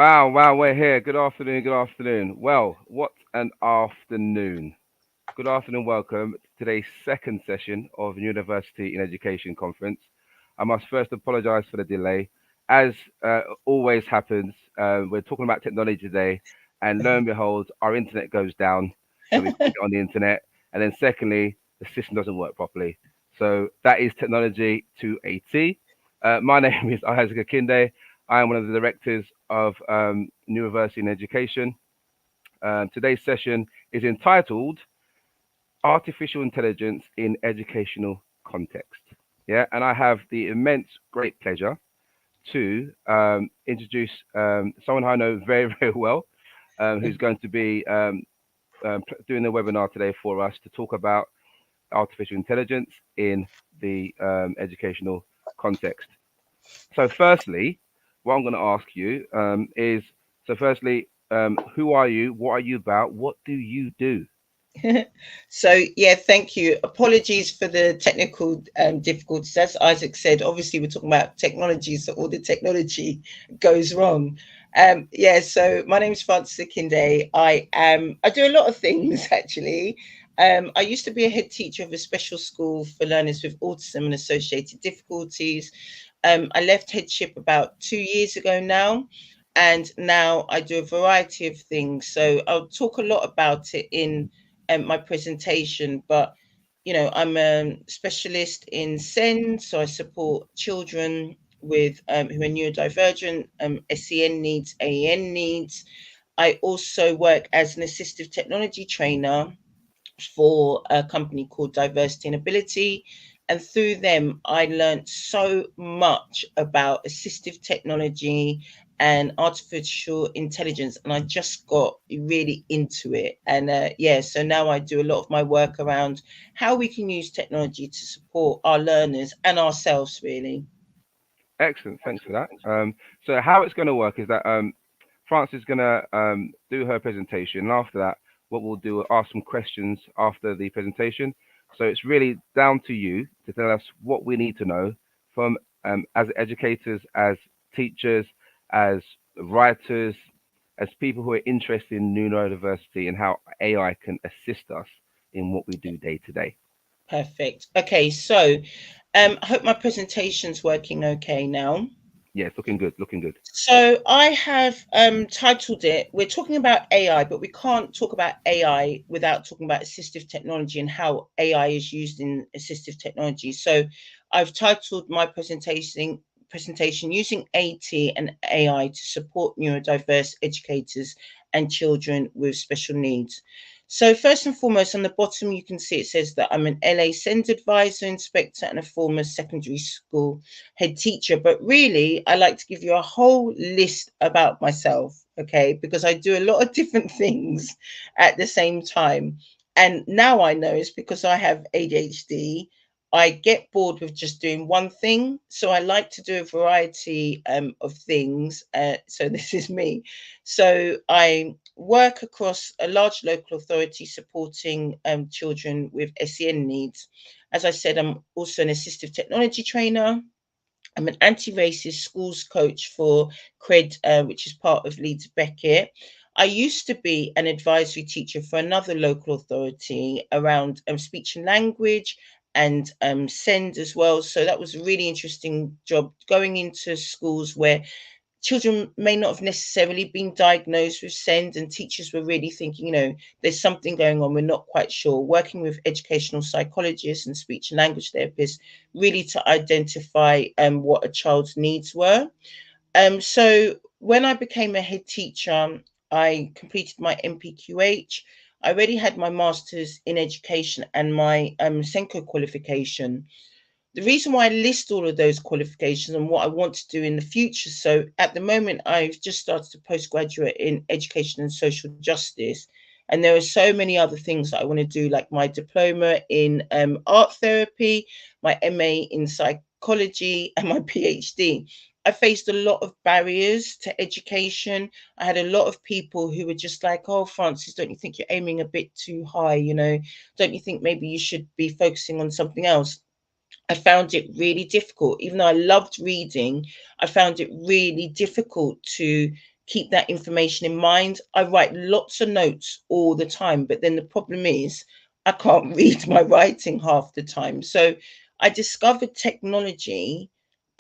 Wow, we're here. Good afternoon. Well, what an afternoon. Good afternoon, welcome to today's second session of University in Education Conference. I must first apologize for the delay. As always happens, we're talking about technology today, and lo and behold, our internet goes down, so we can't get on the internet. And then, secondly, the system doesn't work properly. So, that is technology to a T. My name is Isaac Akinde. I am one of the directors of University in Education. Today's session is entitled Artificial Intelligence in Educational Context. Yeah, and I have the immense great pleasure to introduce someone I know very, very well, who's going to be doing the webinar today for us to talk about artificial intelligence in the educational context. So, firstly, what I'm going to ask you is firstly, who are you? What are you about? What do you do? So yeah, thank you. Apologies for the technical difficulties. As Isaac said, obviously we're talking about technology, so all the technology goes wrong. Yeah, so my name is Francis Akinde. I do a lot of things actually. I used to be a head teacher of a special school for learners with autism and associated difficulties. I left headship about 2 years ago now, and now I do a variety of things. So I'll talk a lot about it in my presentation, but I'm a specialist in SEND, so I support children with who are neurodivergent, SEN needs, AEN needs. I also work as an assistive technology trainer for a company called Diversity and Ability. And through them, I learned so much about assistive technology and artificial intelligence, and I just got really into it. And yeah, so now I do a lot of my work around how we can use technology to support our learners and ourselves, really. Excellent, thanks for that. So, how it's going to work is that France is going to do her presentation, and after that, what we'll do is ask some questions after the presentation. So, it's really down to you to tell us what we need to know from as educators, as teachers, as writers, as people who are interested in neurodiversity and how AI can assist us in what we do day to day. Perfect. Okay, so I hope my presentation's working okay now. Yeah, it's looking good, looking good. So I have titled it, we're talking about AI, but we can't talk about AI without talking about assistive technology and how AI is used in assistive technology. So I've titled my presentation using AT and AI to support neurodiverse educators and children with special needs. So first and foremost, on the bottom, you can see it says that I'm an LA SEND advisor, inspector, and a former secondary school head teacher. But really, I like to give you a whole list about myself, okay? Because I do a lot of different things at the same time. And now I know it's because I have ADHD. I get bored with just doing one thing. So I like to do a variety of things. So this is me. So I work across a large local authority supporting children with SEN needs. As I said, I'm also an assistive technology trainer. I'm an anti-racist schools coach for CRED, which is part of Leeds Beckett. I used to be an advisory teacher for another local authority around speech and language and SEND as well. So that was a really interesting job going into schools where children may not have necessarily been diagnosed with SEND, and teachers were really thinking, there's something going on, we're not quite sure. Working with educational psychologists and speech and language therapists, really to identify what a child's needs were. So when I became a head teacher, I completed my MPQH. I already had my master's in education and my SENCO qualification. The reason why I list all of those qualifications and what I want to do in the future. So at the moment, I've just started a postgraduate in education and social justice. And there are so many other things that I want to do, like my diploma in art therapy, my MA in psychology, and my PhD. I faced a lot of barriers to education. I had a lot of people who were just like, oh, Francis, don't you think you're aiming a bit too high? Don't you think maybe you should be focusing on something else? I found it really difficult. Even though I loved reading, I found it really difficult to keep that information in mind. I write lots of notes all the time, but then the problem is I can't read my writing half the time. So I discovered technology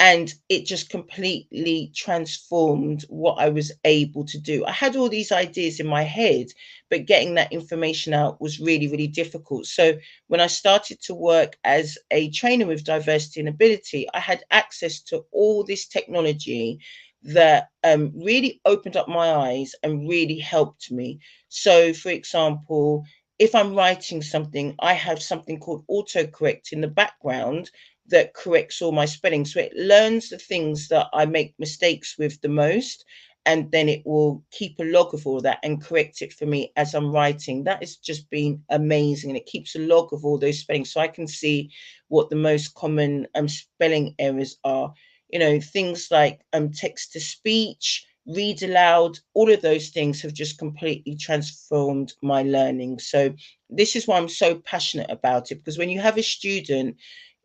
and it just completely transformed what I was able to do. I had all these ideas in my head, but getting that information out was really, really difficult. So when I started to work as a trainer with diversity and ability, I had access to all this technology that really opened up my eyes and really helped me. So, for example, if I'm writing something, I have something called autocorrect in the background that corrects all my spelling. So it learns the things that I make mistakes with the most, and then it will keep a log of all that and correct it for me as I'm writing. That has just been amazing. And it keeps a log of all those spellings so I can see what the most common spelling errors are. You know, things like text to speech, read aloud, all of those things have just completely transformed my learning. So this is why I'm so passionate about it, because when you have a student,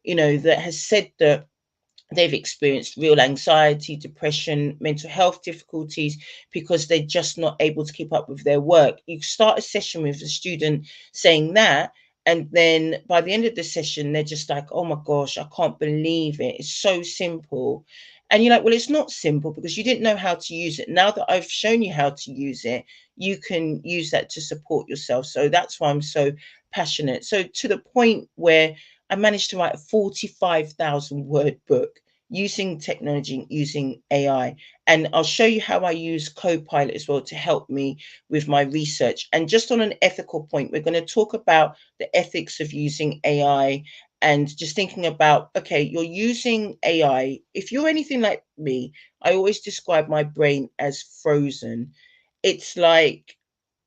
you know, that has said that they've experienced real anxiety, depression, mental health difficulties because they're just not able to keep up with their work. You start a session with a student saying that, and then by the end of the session, they're just like, oh my gosh, I can't believe it. It's so simple. And you're like, well, it's not simple because you didn't know how to use it. Now that I've shown you how to use it, you can use that to support yourself. So that's why I'm so passionate. So to the point where I managed to write a 45,000 word book using technology, using AI. And I'll show you how I use Copilot as well to help me with my research. And just on an ethical point, we're going to talk about the ethics of using AI and just thinking about, okay, you're using AI. If you're anything like me, I always describe my brain as frozen. It's like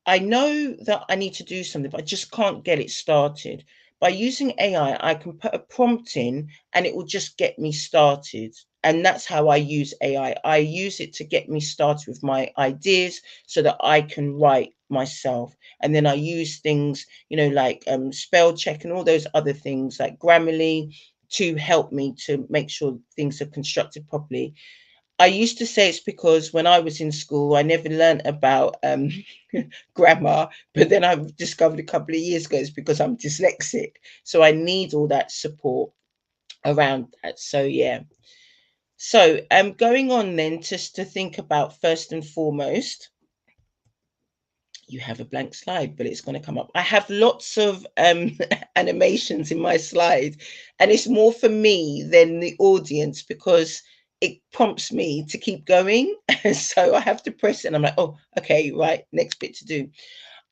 I know that I need to do something, but I just can't get it started. By using AI, I can put a prompt in and it will just get me started. And that's how I use AI. I use it to get me started with my ideas so that I can write myself. And then I use things, you know, like spell check and all those other things like Grammarly to help me to make sure things are constructed properly. I used to say it's because when I was in school, I never learned about grammar, but then I've discovered a couple of years ago it's because I'm dyslexic. So I need all that support around that. So, yeah. So, going on then, just to think about first and foremost, you have a blank slide, but it's going to come up. I have lots of animations in my slide, and it's more for me than the audience because it prompts me to keep going. So I have to press it, and I'm like, oh, okay, right, next bit to do.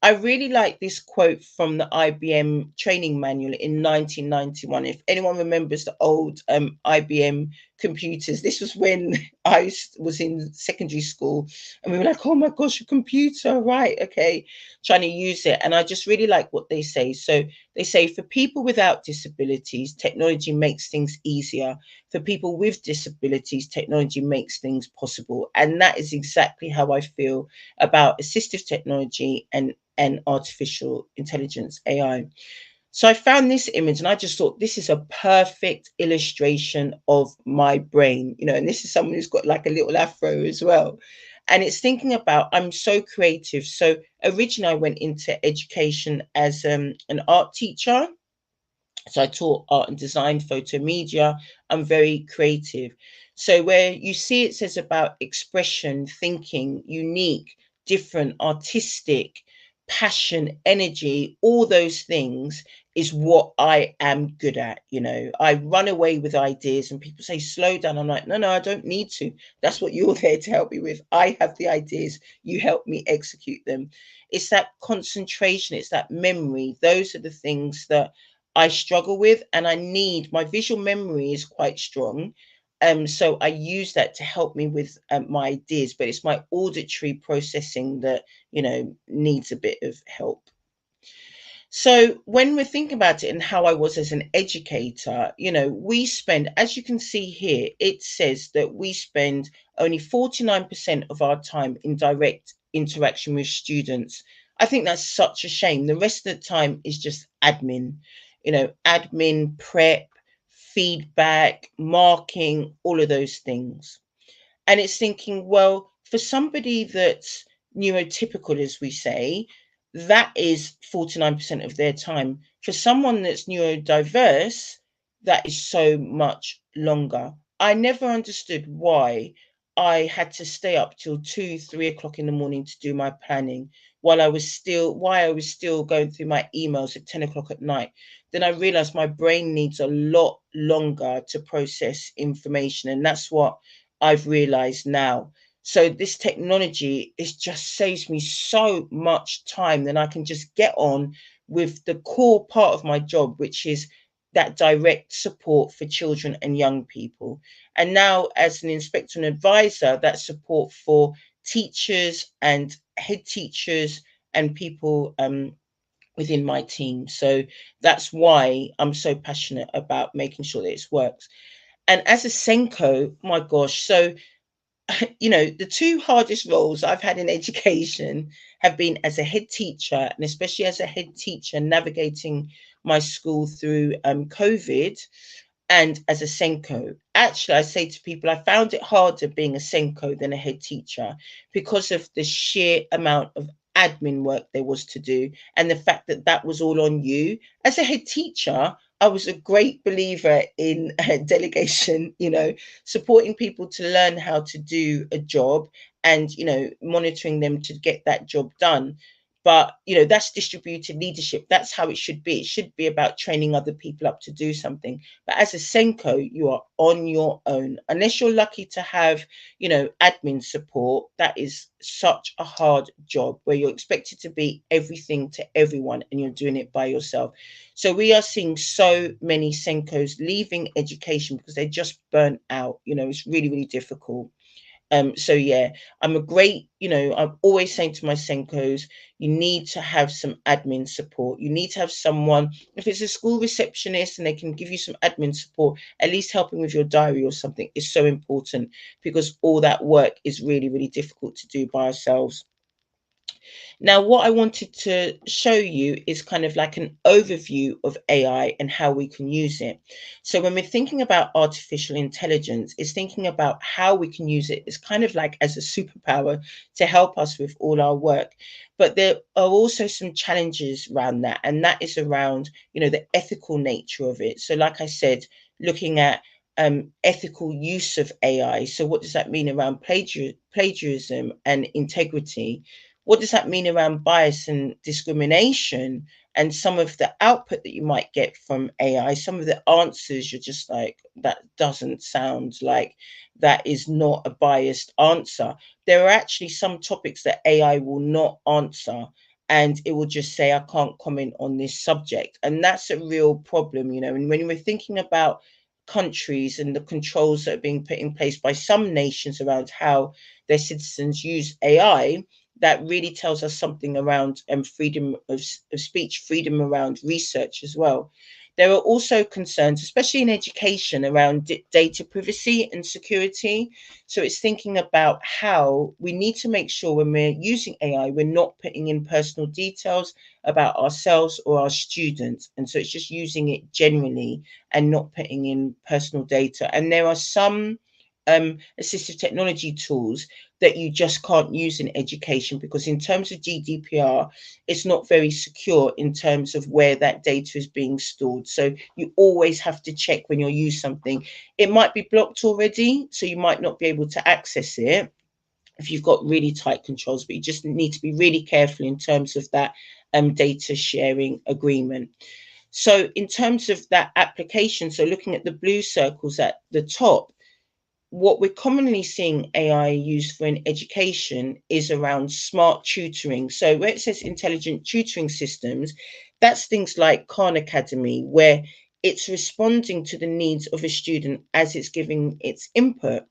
I really like this quote from the IBM training manual in 1991. If anyone remembers the old IBM computers, this was when I was in secondary school and we were like, oh my gosh, a computer, right? Okay, trying to use it. And I just really like what they say. So they say, for people without disabilities, technology makes things easier. For people with disabilities, technology makes things possible. And that is exactly how I feel about assistive technology and artificial intelligence, AI. So I found this image and I just thought this is a perfect illustration of my brain, you know, and this is someone who's got like a little afro as well. And it's thinking about, I'm so creative. So originally I went into education as an art teacher. So I taught art and design, photo media. I'm very creative. So where you see it says about expression, thinking, unique, different, artistic, passion, energy, all those things is what I am good at. You know, I run away with ideas and people say, slow down. I'm like, no, no, I don't need to. That's what you're there to help me with. I have the ideas. You help me execute them. It's that concentration. It's that memory. Those are the things that I struggle with, and I need my visual memory is quite strong. So I use that to help me with my ideas, but it's my auditory processing that, you know, needs a bit of help. So when we're thinking about it and how I was as an educator, you know, we spend, as you can see here, it says that we spend only 49% of our time in direct interaction with students. I think that's such a shame. The rest of the time is just admin, you know, admin, prep, feedback, marking, all of those things. And it's thinking, well, for somebody that's neurotypical, as we say, that is 49% of their time. For someone that's neurodiverse, that is so much longer. I never understood why I had to stay up till 2, 3 o'clock in the morning to do my planning while why I was still going through my emails at 10 o'clock at night. Then I realized my brain needs a lot longer to process information. And that's what I've realized now. So this technology is just saves me so much time. Then I can just get on with the core part of my job, which is that direct support for children and young people. And now, as an inspector and advisor, that support for teachers and head teachers and people within my team. So that's why I'm so passionate about making sure that it works. And as a SENCO, my gosh, so the two hardest roles I've had in education have been as a head teacher, and especially as a head teacher navigating my school through COVID, and as a SENCO. Actually, I say to people, I found it harder being a SENCO than a head teacher because of the sheer amount of admin work there was to do and the fact that that was all on you. As a head teacher, I was a great believer in delegation, supporting people to learn how to do a job and, monitoring them to get that job done. But, that's distributed leadership. That's how it should be. It should be about training other people up to do something. But as a SENCO, you are on your own. Unless you're lucky to have, admin support, that is such a hard job where you're expected to be everything to everyone and you're doing it by yourself. So we are seeing so many SENCOs leaving education because they're just burnt out. It's really, really difficult. So yeah, I'm always saying to my SENCOs, you need to have some admin support. You need to have someone, if it's a school receptionist and they can give you some admin support, at least helping with your diary or something is so important because all that work is really, really difficult to do by ourselves. Now, what I wanted to show you is kind of like an overview of AI and how we can use it. So when we're thinking about artificial intelligence, it's thinking about how we can use it. It's kind of like as a superpower to help us with all our work. But there are also some challenges around that, and that is around, the ethical nature of it. So like I said, looking at ethical use of AI. So what does that mean around plagiarism and integrity? What does that mean around bias and discrimination and some of the output that you might get from AI? Some of the answers you're just like, that doesn't sound like that is not a biased answer. There are actually some topics that AI will not answer and it will just say, I can't comment on this subject. And that's a real problem, And when we're thinking about countries and the controls that are being put in place by some nations around how their citizens use AI, that really tells us something around freedom of speech, freedom around research as well. There are also concerns, especially in education, around data privacy and security. So it's thinking about how we need to make sure when we're using AI, we're not putting in personal details about ourselves or our students. And so it's just using it generally and not putting in personal data. And there are some assistive technology tools that you just can't use in education because in terms of GDPR, it's not very secure in terms of where that data is being stored. So you always have to check when you use something. It might be blocked already, so you might not be able to access it if you've got really tight controls, but you just need to be really careful in terms of that data sharing agreement. So in terms of that application, so looking at the blue circles at the top, what we're commonly seeing AI used for in education is around smart tutoring. So where it says intelligent tutoring systems, that's things like Khan Academy, where it's responding to the needs of a student as it's giving its input.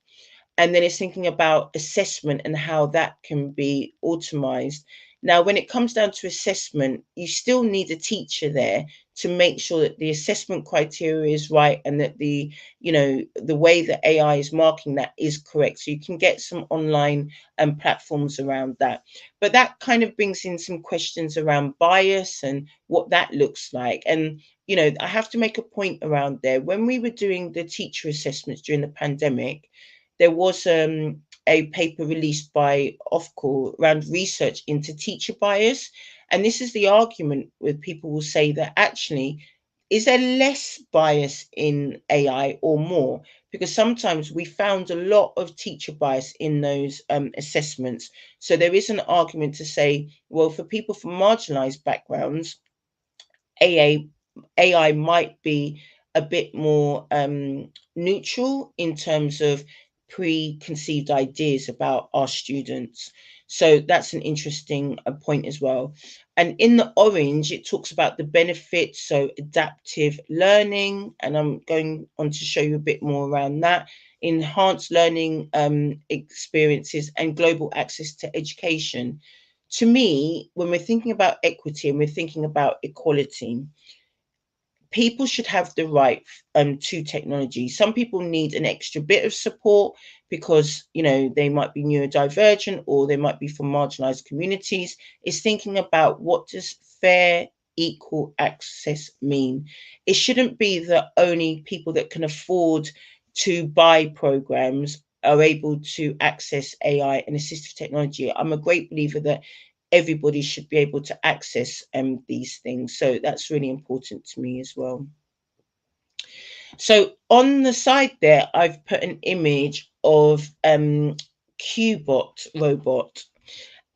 And then it's thinking about assessment and how that can be automized. Now, when it comes down to assessment, you still need a teacher there to make sure that the assessment criteria is right and that the way that AI is marking that is correct. So you can get some online platforms around that. But that kind of brings in some questions around bias and what that looks like. And I have to make a point around there. When we were doing the teacher assessments during the pandemic, there was a paper released by Ofqual around research into teacher bias. And this is the argument where people will say that actually, is there less bias in AI or more? Because sometimes we found a lot of teacher bias in those assessments. So there is an argument to say, well, for people from marginalized backgrounds, AI might be a bit more neutral in terms of preconceived ideas about our students. So that's an interesting point as well. And in the orange, it talks about the benefits, so adaptive learning, and I'm going on to show you a bit more around that, enhanced learning experiences, and global access to education. To me, when we're thinking about equity and we're thinking about equality, people should have the right to technology. Some people need an extra bit of support because they might be neurodivergent or they might be from marginalized communities. It's thinking about, what does fair equal access mean? It shouldn't be that only people that can afford to buy programs are able to access AI and assistive technology. I'm a great believer that everybody should be able to access these things. So that's really important to me as well. So on the side there, I've put an image of Qbot robot.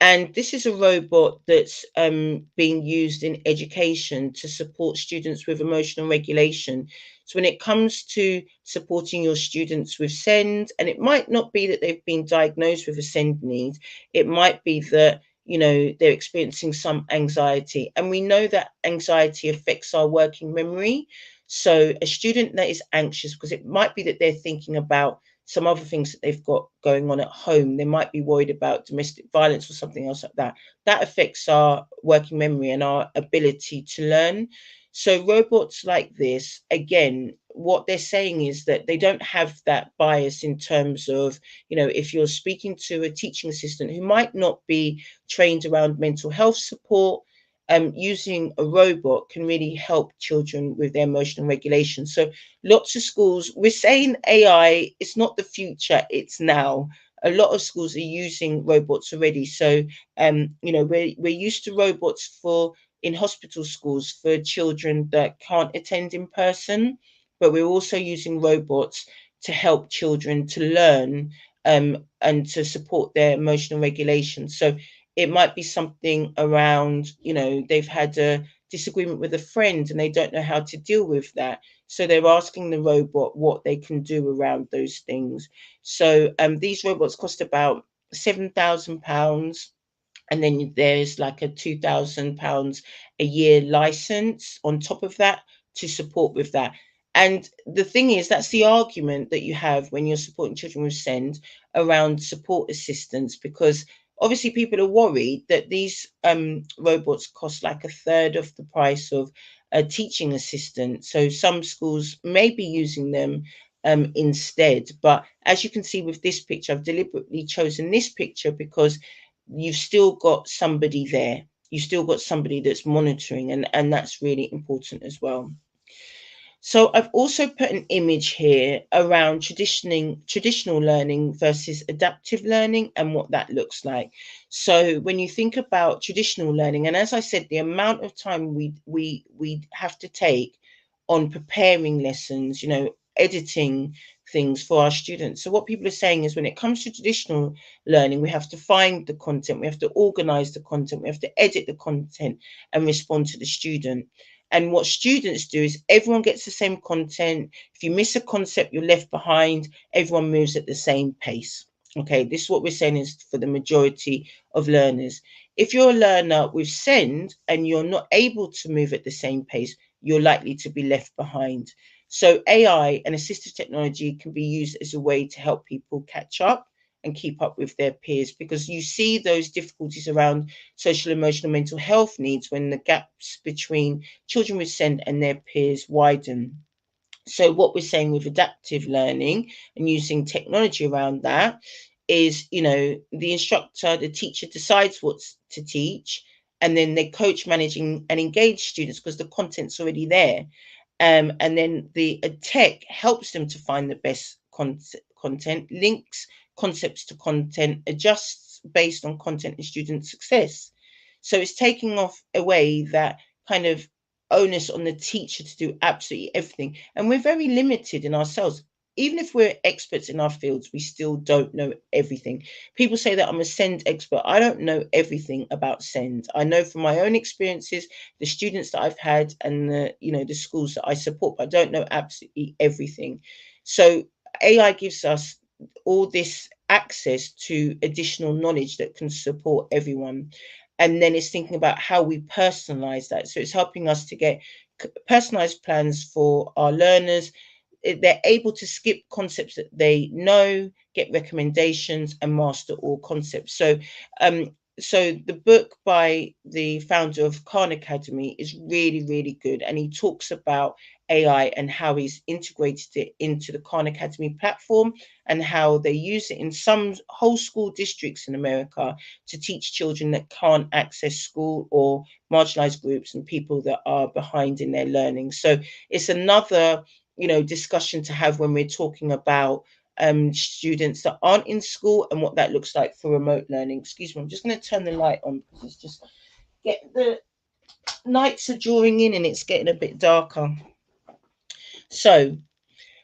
And this is a robot that's being used in education to support students with emotional regulation. So when it comes to supporting your students with SEND, and it might not be that they've been diagnosed with a SEND need, it might be that they're experiencing some anxiety. And we know that anxiety affects our working memory. So a student that is anxious, because it might be that they're thinking about some other things that they've got going on at home. They might be worried about domestic violence or something else like that. That affects our working memory and our ability to learn. So robots like this, again, what they're saying is that they don't have that bias in terms of, if you're speaking to a teaching assistant who might not be trained around mental health support, using a robot can really help children with their emotional regulation. So lots of schools, we're saying AI, it's not the future, it's now. A lot of schools are using robots already. So, we're used to robots in hospital schools for children that can't attend in person, but we're also using robots to help children to learn and to support their emotional regulation. So it might be something around, they've had a disagreement with a friend and they don't know how to deal with that. So they're asking the robot what they can do around those things. So these robots cost about £7,000. And then there's like a £2,000 a year license on top of that to support with that. And the thing is, that's the argument that you have when you're supporting children with SEND around support assistance, because obviously people are worried that these robots cost like a third of the price of a teaching assistant. So some schools may be using them instead. But as you can see with this picture, I've deliberately chosen this picture because you've still got somebody there. You've still got somebody that's monitoring, and that's really important as well. So I've also put an image here around traditional learning versus adaptive learning and what that looks like. So when you think about traditional learning, and as I said, the amount of time we have to take on preparing lessons, editing things for our students. So what people are saying is, when it comes to traditional learning, we have to find the content, we have to organize the content, we have to edit the content and respond to the student. And what students do is everyone gets the same content. If you miss a concept, you're left behind. Everyone moves at the same pace. Okay, this is what we're saying is for the majority of learners. If you're a learner with SEND and you're not able to move at the same pace, you're likely to be left behind. So AI and assistive technology can be used as a way to help people catch up and keep up with their peers, because you see those difficulties around social, emotional, mental health needs when the gaps between children with SEND and their peers widen. So what we're saying with adaptive learning and using technology around that is, the instructor, the teacher decides what to teach, and then they coach, managing and engage students because the content's already there. And then the tech helps them to find the best content, links concepts to content, adjusts based on content and student success. So it's taking off away that kind of onus on the teacher to do absolutely everything. And we're very limited in ourselves. Even if we're experts in our fields, we still don't know everything. People say that I'm a SEND expert. I don't know everything about SEND. I know from my own experiences, the students that I've had and the schools that I support, but I don't know absolutely everything. So AI gives us all this access to additional knowledge that can support everyone. And then it's thinking about how we personalize that. So it's helping us to get personalized plans for our learners. They're able to skip concepts that they know, get recommendations, and master all concepts. So the book by the founder of Khan Academy is really, really good. And he talks about AI and how he's integrated it into the Khan Academy platform and how they use it in some whole school districts in America to teach children that can't access school or marginalized groups and people that are behind in their learning. So it's another discussion to have when we're talking about students that aren't in school and what that looks like for remote learning. Excuse me, I'm just going to turn the light on because it's just the nights are drawing in and it's getting a bit darker. So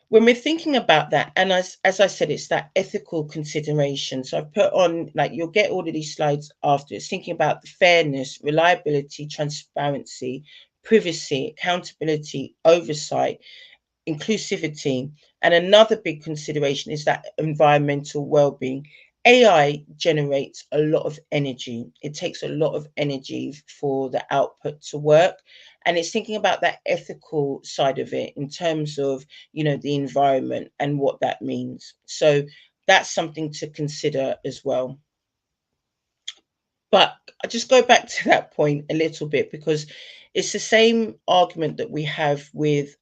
when we're thinking about that, and as I said, it's that ethical consideration. So I've put on, like, you'll get all of these slides after. It's thinking about the fairness, reliability, transparency, privacy, accountability, oversight, inclusivity. And another big consideration is that environmental well-being. AI generates a lot of energy. It takes a lot of energy for the output to work. And it's thinking about that ethical side of it in terms of, the environment and what that means. So that's something to consider as well. But I just go back to that point a little bit because it's the same argument that we have with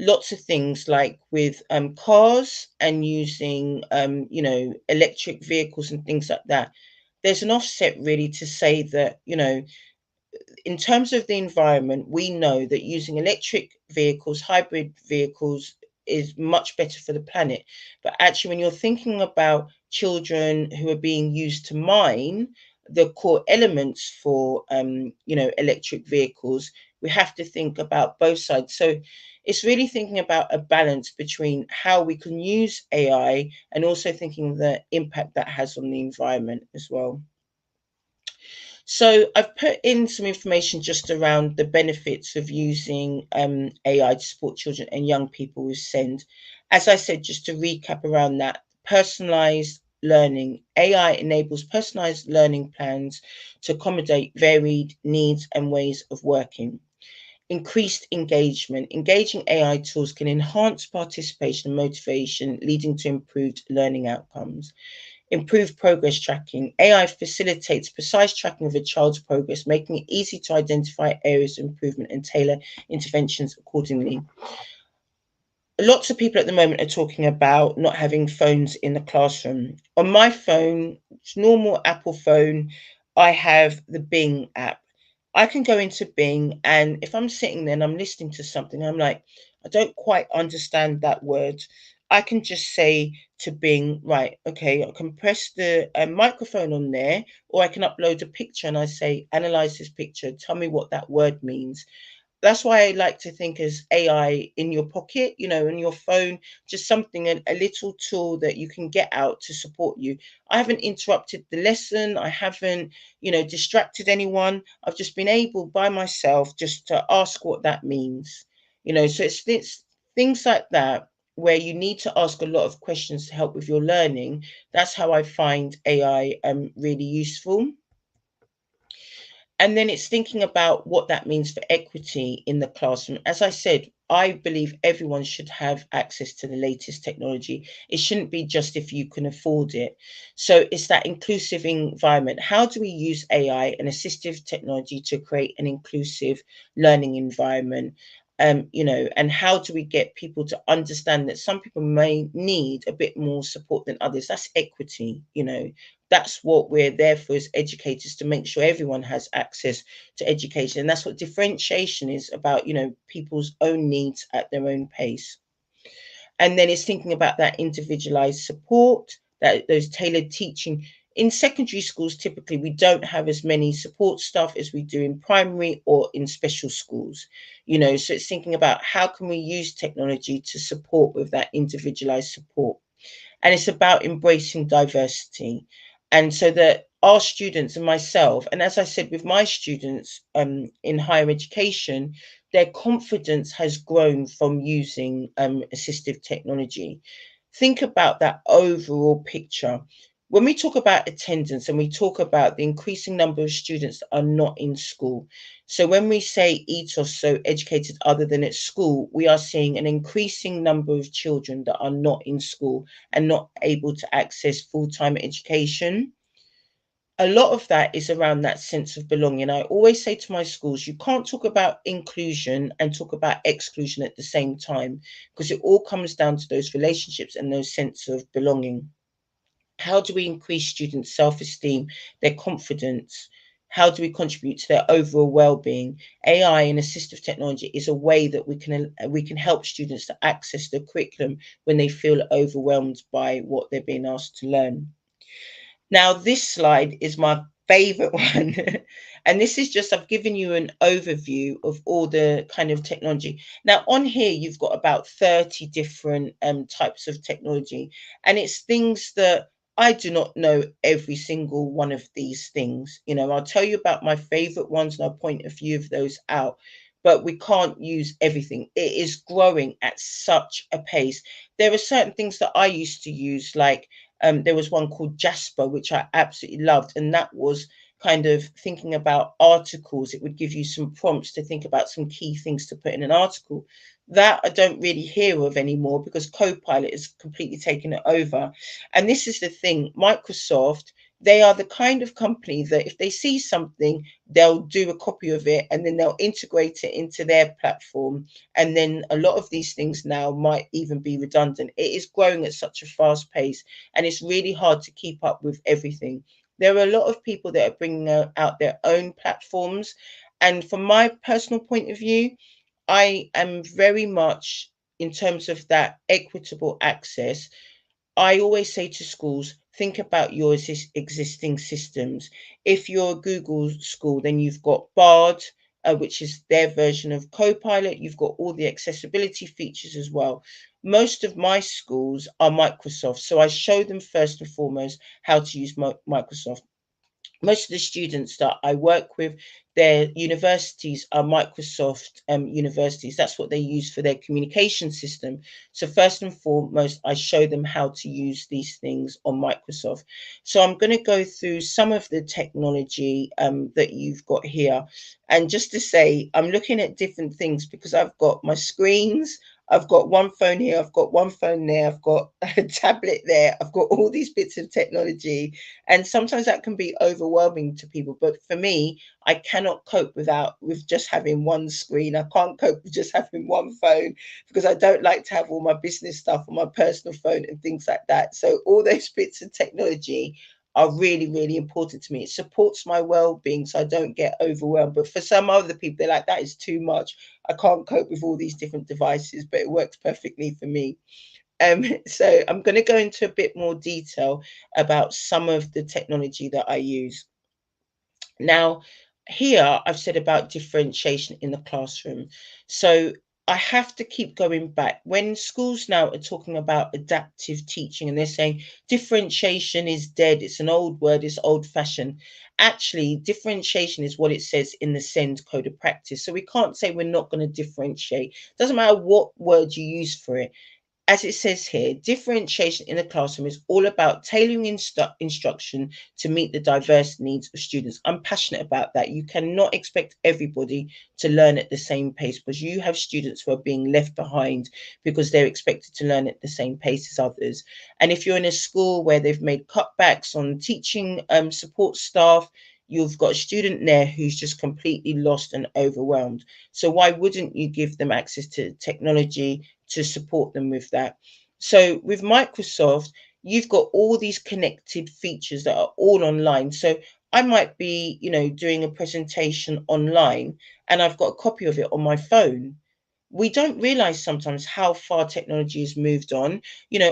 lots of things, like with cars and using electric vehicles and things like that. There's an offset really to say that in terms of the environment, we know that using electric vehicles, hybrid vehicles, is much better for the planet. But actually, when you're thinking about children who are being used to mine the core elements for electric vehicles, we have to think about both sides. So it's really thinking about a balance between how we can use AI and also thinking the impact that has on the environment as well. So I've put in some information just around the benefits of using AI to support children and young people with SEND. As I said, just to recap around that, personalized learning. AI enables personalized learning plans to accommodate varied needs and ways of working. Increased engagement. Engaging AI tools can enhance participation and motivation, leading to improved learning outcomes. Improved progress tracking. AI facilitates precise tracking of a child's progress, making it easy to identify areas of improvement and tailor interventions accordingly. Lots of people at the moment are talking about not having phones in the classroom. On my phone, normal Apple phone, I have the Bing app. I can go into Bing, and if I'm sitting there and I'm listening to something, I'm like, I don't quite understand that word. I can just say to Bing, right, okay, I can press the microphone on there, or I can upload a picture and I say, analyze this picture, tell me what that word means. That's why I like to think as AI in your pocket, in your phone, just something, a little tool that you can get out to support you. I haven't interrupted the lesson. I haven't, distracted anyone. I've just been able by myself just to ask what that means. So it's things like that where you need to ask a lot of questions to help with your learning. That's how I find AI really useful. And then it's thinking about what that means for equity in the classroom. As I said, I believe everyone should have access to the latest technology. It shouldn't be just if you can afford it. So it's that inclusive environment. How do we use AI and assistive technology to create an inclusive learning environment? And how do we get people to understand that some people may need a bit more support than others? That's equity. That's what we're there for as educators, to make sure everyone has access to education. And that's what differentiation is about, people's own needs at their own pace. And then it's thinking about that individualized support, that those tailored teaching. In secondary schools, typically we don't have as many support staff as we do in primary or in special schools, so it's thinking about how can we use technology to support with that individualized support. And it's about embracing diversity. And so that our students and myself, and as I said, with my students in higher education, their confidence has grown from using assistive technology. Think about that overall picture. When we talk about attendance and we talk about the increasing number of students that are not in school, so when we say ethos, so educated other than at school, we are seeing an increasing number of children that are not in school and not able to access full-time education. A lot of that is around that sense of belonging. I always say to my schools, you can't talk about inclusion and talk about exclusion at the same time, because it all comes down to those relationships and those sense of belonging. How do we increase students' self-esteem, their confidence? How do we contribute to their overall well-being? AI and assistive technology is a way that we can help students to access the curriculum when they feel overwhelmed by what they're being asked to learn. Now, this slide is my favorite one. And this is just, I've given you an overview of all the kind of technology. Now, on here, you've got about 30 different types of technology. And it's things that I do not know every single one of these things. I'll tell you about my favorite ones and I'll point a few of those out. But we can't use everything. It is growing at such a pace. There are certain things that I used to use, like there was one called Jasper, which I absolutely loved. And that was kind of thinking about articles. It would give you some prompts to think about some key things to put in an article. That I don't really hear of anymore because Copilot has completely taken it over. And this is the thing, Microsoft, they are the kind of company that if they see something, they'll do a copy of it and then they'll integrate it into their platform. And then a lot of these things now might even be redundant. It is growing at such a fast pace and it's really hard to keep up with everything. There are a lot of people that are bringing out their own platforms. And from my personal point of view, I am very much in terms of that equitable access. I always say to schools, think about your existing systems. If you're a Google school, then you've got Bard, which is their version of Copilot. You've got all the accessibility features as well. Most of my schools are Microsoft, so I show them first and foremost how to use Microsoft. Most of the students that I work with, their universities are Microsoft universities. That's what they use for their communication system. So first and foremost, I show them how to use these things on Microsoft. So I'm going to go through some of the technology that you've got here. And just to say, I'm looking at different things because I've got my screens, I've got one phone here, I've got one phone there, I've got a tablet there, I've got all these bits of technology. And sometimes that can be overwhelming to people. But for me, I cannot cope with just having one screen. I can't cope with just having one phone because I don't like to have all my business stuff on my personal phone and things like that. So all those bits of technology are really, really important to me. It supports my well-being so I don't get overwhelmed. But for some other people, they're like, that is too much. I can't cope with all these different devices, but it works perfectly for me. So I'm going to go into a bit more detail about some of the technology that I use. Now, here I've said about differentiation in the classroom. So I have to keep going back. When schools now are talking about adaptive teaching and they're saying differentiation is dead, it's an old word, it's old fashioned. Actually, differentiation is what it says in the SEND code of practice. So we can't say we're not going to differentiate. Doesn't matter what word you use for it. As it says here, differentiation in the classroom is all about tailoring instruction to meet the diverse needs of students. I'm passionate about that. You cannot expect everybody to learn at the same pace because you have students who are being left behind because they're expected to learn at the same pace as others. And if you're in a school where they've made cutbacks on teaching support staff, you've got a student there who's just completely lost and overwhelmed. So why wouldn't you give them access to technology to support them with that? So with Microsoft, you've got all these connected features that are all online. So I might be, doing a presentation online and I've got a copy of it on my phone. we don't realize sometimes how far technology has moved on.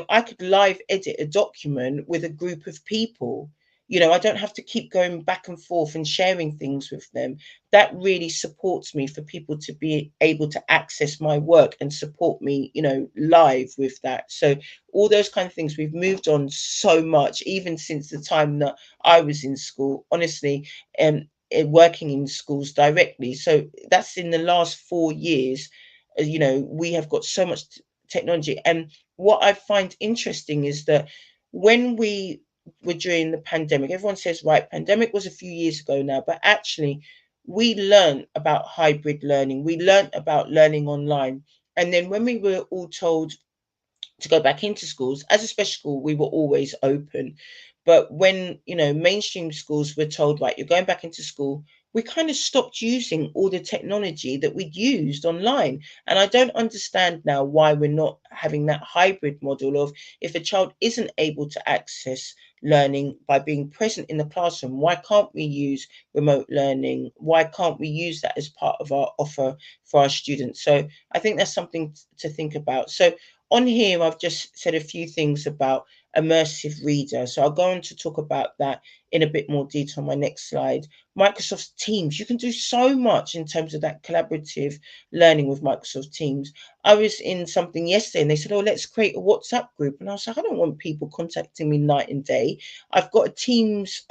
I could live edit a document with a group of people. I don't have to keep going back and forth and sharing things with them. That really supports me for people to be able to access my work and support me, live with that. So all those kind of things, we've moved on so much, even since the time that I was in school, honestly, working in schools directly. So that's in the last 4 years. We have got so much technology. And what I find interesting is that when we were during the pandemic, everyone says, right, pandemic was a few years ago now, but actually, we learned about hybrid learning, we learned about learning online. And then when we were all told to go back into schools, as a special school, we were always open. But when, mainstream schools were told, right, you're going back into school, we kind of stopped using all the technology that we'd used online. And I don't understand now why we're not having that hybrid model of, if a child isn't able to access learning by being present in the classroom, why can't we use remote learning? Why can't we use that as part of our offer for our students? So I think that's something to think about. So on here, I've just said a few things about immersive reader. So I'll go on to talk about that in a bit more detail on my next slide. Microsoft Teams, you can do so much in terms of that collaborative learning with Microsoft Teams. I was in something yesterday and they said, oh, let's create a WhatsApp group. And I was like, I don't want people contacting me night and day. I've got a Teams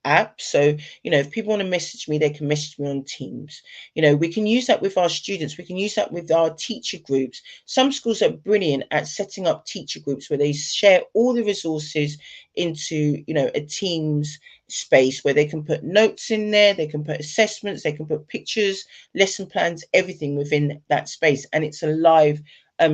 app. So, if people want to message me, they can message me on Teams. We can use that with our students. We can use that with our teacher groups. Some schools are brilliant at setting up teacher groups where they share all the resources into, a Teams space where they can put notes in there, they can put assessments, they can put pictures, lesson plans, everything within that space. And it's a live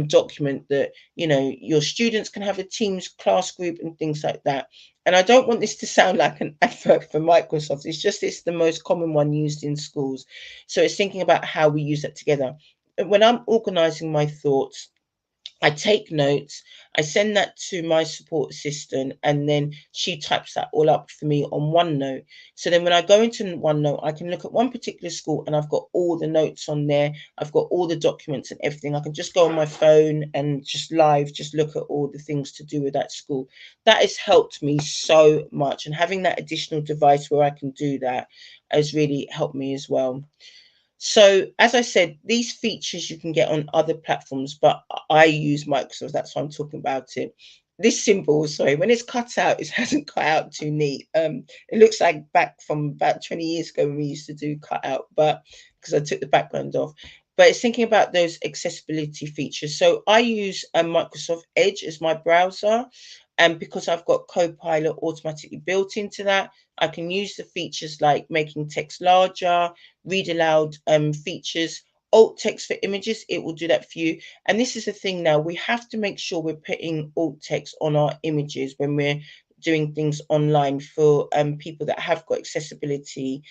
document that, your students can have a Teams class group and things like that. And I don't want this to sound like an advert for Microsoft. It's the most common one used in schools. So it's thinking about how we use that together. When I'm organizing my thoughts, I take notes, I send that to my support assistant, and then she types that all up for me on OneNote. So then when I go into OneNote, I can look at one particular school and I've got all the notes on there. I've got all the documents and everything. I can just go on my phone and just look at all the things to do with that school. That has helped me so much. And having that additional device where I can do that has really helped me as well. So, as I said, these features you can get on other platforms, but I use Microsoft. That's why I'm talking about it. This symbol, sorry, when it's cut out, it hasn't cut out too neat. It looks like back from about 20 years ago when we used to do cut out, but because I took the background off. But it's thinking about those accessibility features. So I use Microsoft Edge as my browser, and because I've got Copilot automatically built into that, I can use the features like making text larger, read aloud features, alt text for images. It will do that for you. And this is the thing now, we have to make sure we're putting alt text on our images when we're doing things online for people that have got accessibility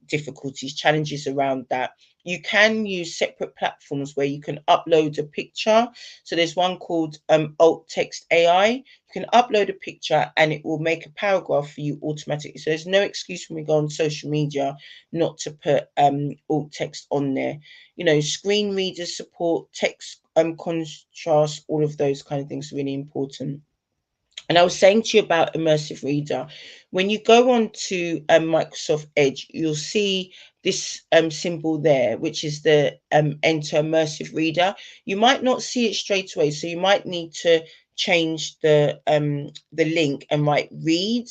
difficulties, challenges around that. You can use separate platforms where you can upload a picture. So there's one called Alt Text AI. You can upload a picture and it will make a paragraph for you automatically. So there's no excuse when we go on social media not to put alt text on there. Screen readers support, text contrast, all of those kind of things are really important. And I was saying to you about Immersive Reader. When you go on to Microsoft Edge, you'll see this symbol there, which is the Enter Immersive Reader. You might not see it straight away, so you might need to change the link and write read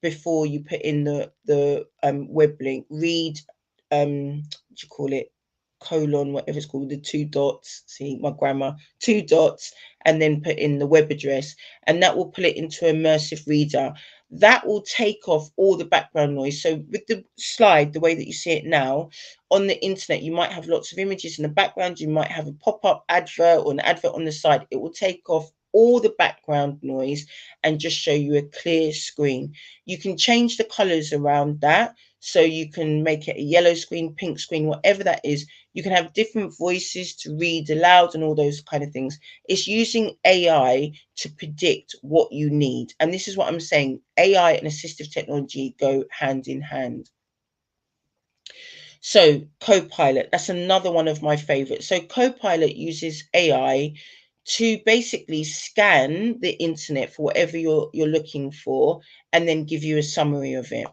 before you put in the web link. Read, what do you call it? Colon, whatever it's called, the 2 dots. See my grammar, 2 dots, and then put in the web address, and that will pull it into Immersive Reader. That will take off all the background noise. So with the slide, the way that you see it now, on the internet, you might have lots of images in the background. You might have a pop-up advert or an advert on the side. It will take off all the background noise and just show you a clear screen. You can change the colors around that. So you can make it a yellow screen, pink screen, whatever that is. You can have different voices to read aloud and all those kind of things. It's using AI to predict what you need. And this is what I'm saying. AI and assistive technology go hand in hand. So Copilot, that's another one of my favorites. So Copilot uses AI to basically scan the internet for whatever you're looking for and then give you a summary of it.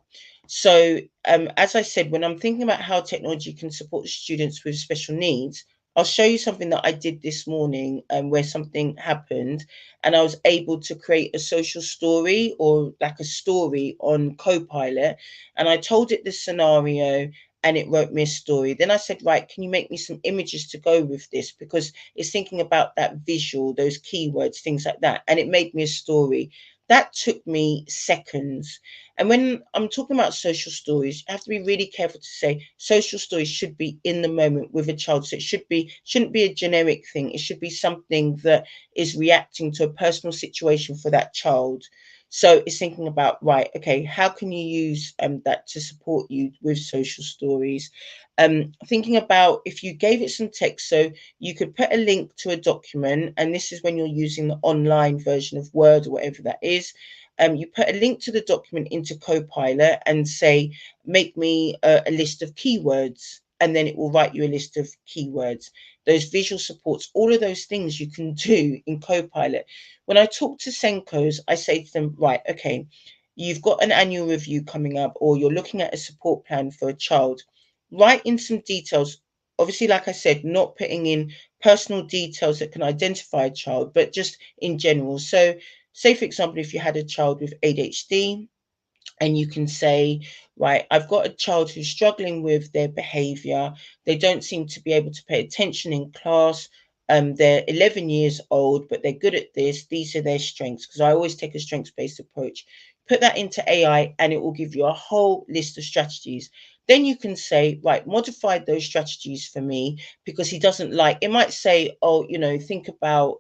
So as I said, when I'm thinking about how technology can support students with special needs, I'll show you something that I did this morning where something happened and I was able to create a social story or like a story on Copilot, and I told it the scenario and it wrote me a story. Then I said, right, can you make me some images to go with this? Because it's thinking about that visual, those keywords, things like that. And it made me a story. That took me seconds. And when I'm talking about social stories, you have to be really careful to say social stories should be in the moment with a child. So it shouldn't be a generic thing. It should be something that is reacting to a personal situation for that child. So it's thinking about, right, okay, how can you use that to support you with social stories? Thinking about if you gave it some text, so you could put a link to a document, and this is when you're using the online version of Word or whatever that is. You put a link to the document into Copilot and say, make me a list of keywords, and then it will write you a list of keywords. Those visual supports, all of those things you can do in Copilot. When I talk to Senkos, I say to them, right, okay, you've got an annual review coming up, or you're looking at a support plan for a child. Write in some details. Obviously, like I said, not putting in personal details that can identify a child, but just in general. So, say, for example, if you had a child with ADHD, and you can say, right, I've got a child who's struggling with their behavior. They don't seem to be able to pay attention in class. They're 11 years old, but they're good at this. These are their strengths, because I always take a strengths-based approach. Put that into AI and it will give you a whole list of strategies. Then you can say, right, modify those strategies for me, because he doesn't like, it might say, oh, think about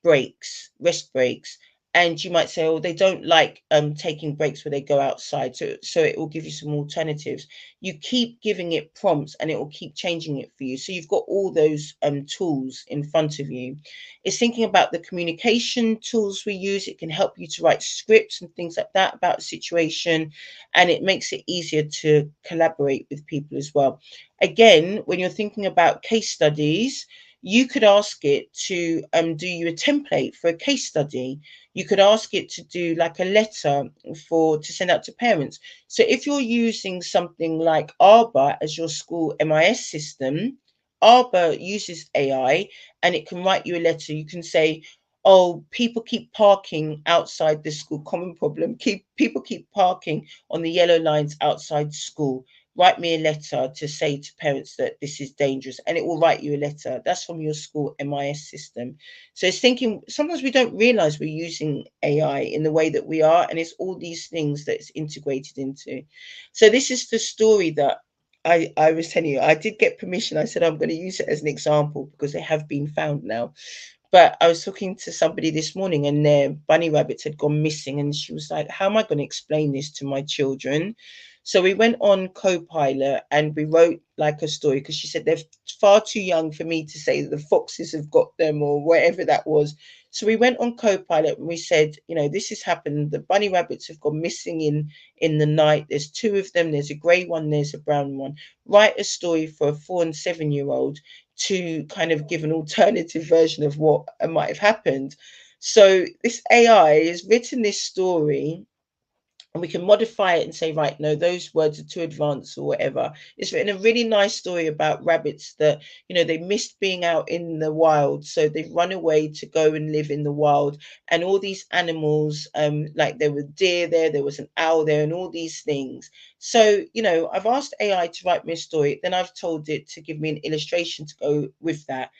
breaks, rest breaks, and you might say, oh, they don't like taking breaks where they go outside, so it will give you some alternatives. You keep giving it prompts and it will keep changing it for you, so you've got all those tools in front of you. It's thinking about the communication tools we use. It can help you to write scripts and things like that about a situation, and it makes it easier to collaborate with people as well. Again, when you're thinking about case studies, you could ask it to do you a template for a case study. You could ask it to do like a letter to send out to parents. So if you're using something like Arbor as your school MIS system, Arbor uses AI and it can write you a letter. You can say, oh, people keep parking outside the school, common problem. People keep parking on the yellow lines outside school. Write me a letter to say to parents that this is dangerous, and it will write you a letter. That's from your school MIS system. So it's thinking, sometimes we don't realize we're using AI in the way that we are, and it's all these things that it's integrated into. So this is the story that I was telling you. I did get permission. I said I'm going to use it as an example because they have been found now. But I was talking to somebody this morning and their bunny rabbits had gone missing. And she was like, how am I going to explain this to my children? So we went on Copilot and we wrote like a story, because she said they're far too young for me to say that the foxes have got them or whatever that was. So we went on Copilot and we said, this has happened. The bunny rabbits have gone missing in the night. There's two of them. There's a grey one. There's a brown one. Write a story for a 4 and 7-year-old to kind of give an alternative version of what might have happened. So this AI has written this story, and we can modify it and say, right, no, those words are too advanced or whatever. It's written a really nice story about rabbits that, they missed being out in the wild. So they've run away to go and live in the wild. And all these animals, like there were deer there was an owl there, and all these things. So, I've asked AI to write me a story. Then I've told it to give me an illustration to go with that.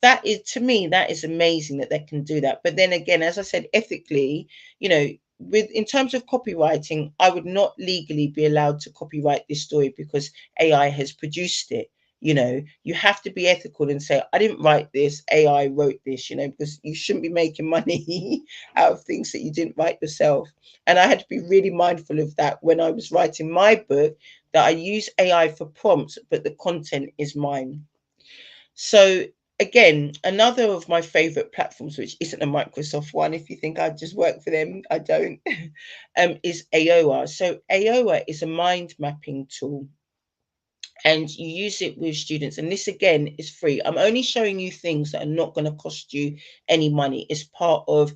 That is, to me, that is amazing that they can do that. But then again, as I said, ethically, in terms of copywriting, I would not legally be allowed to copyright this story because AI has produced it. You have to be ethical and say, I didn't write this, AI wrote this, because you shouldn't be making money out of things that you didn't write yourself. And I had to be really mindful of that when I was writing my book, that I use AI for prompts, but the content is mine. So again, another of my favorite platforms, which isn't a Microsoft one, if you think I just work for them, I don't, is Aoa. So Aoa is a mind mapping tool. and you use it with students. And this again is free. I'm only showing you things that are not going to cost you any money. It's part of,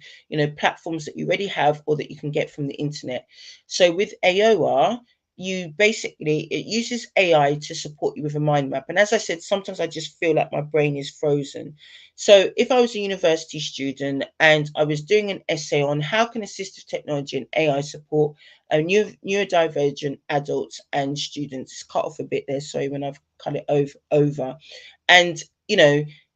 platforms that you already have or that you can get from the internet. So with AOR, it uses AI to support you with a mind map. And as I said, sometimes I just feel like my brain is frozen. So if I was a university student and I was doing an essay on how can assistive technology and AI support neurodivergent adults and students. It's cut off a bit there, sorry, when I've cut it over. And,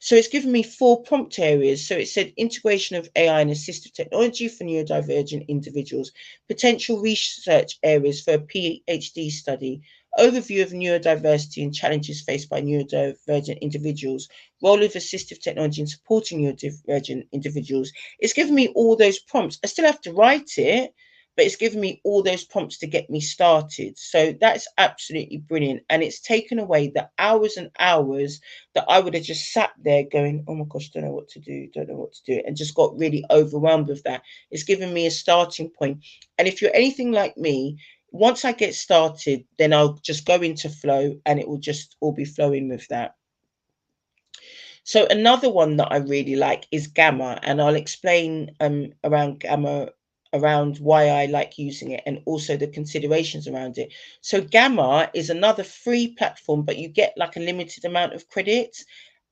so it's given me 4 prompt areas. So it said integration of AI and assistive technology for neurodivergent individuals, potential research areas for a PhD study, overview of neurodiversity and challenges faced by neurodivergent individuals, role of assistive technology in supporting neurodivergent individuals. It's given me all those prompts. I still have to write it, but it's given me all those prompts to get me started. So that's absolutely brilliant. And it's taken away the hours and hours that I would have just sat there going, oh my gosh, don't know what to do, and just got really overwhelmed with that. It's given me a starting point. And if you're anything like me, once I get started, then I'll just go into flow and it will just all be flowing with that. So another one that I really like is Gamma, and I'll explain around Gamma, around why I like using it and also the considerations around it. So Gamma is another free platform, but you get like a limited amount of credits,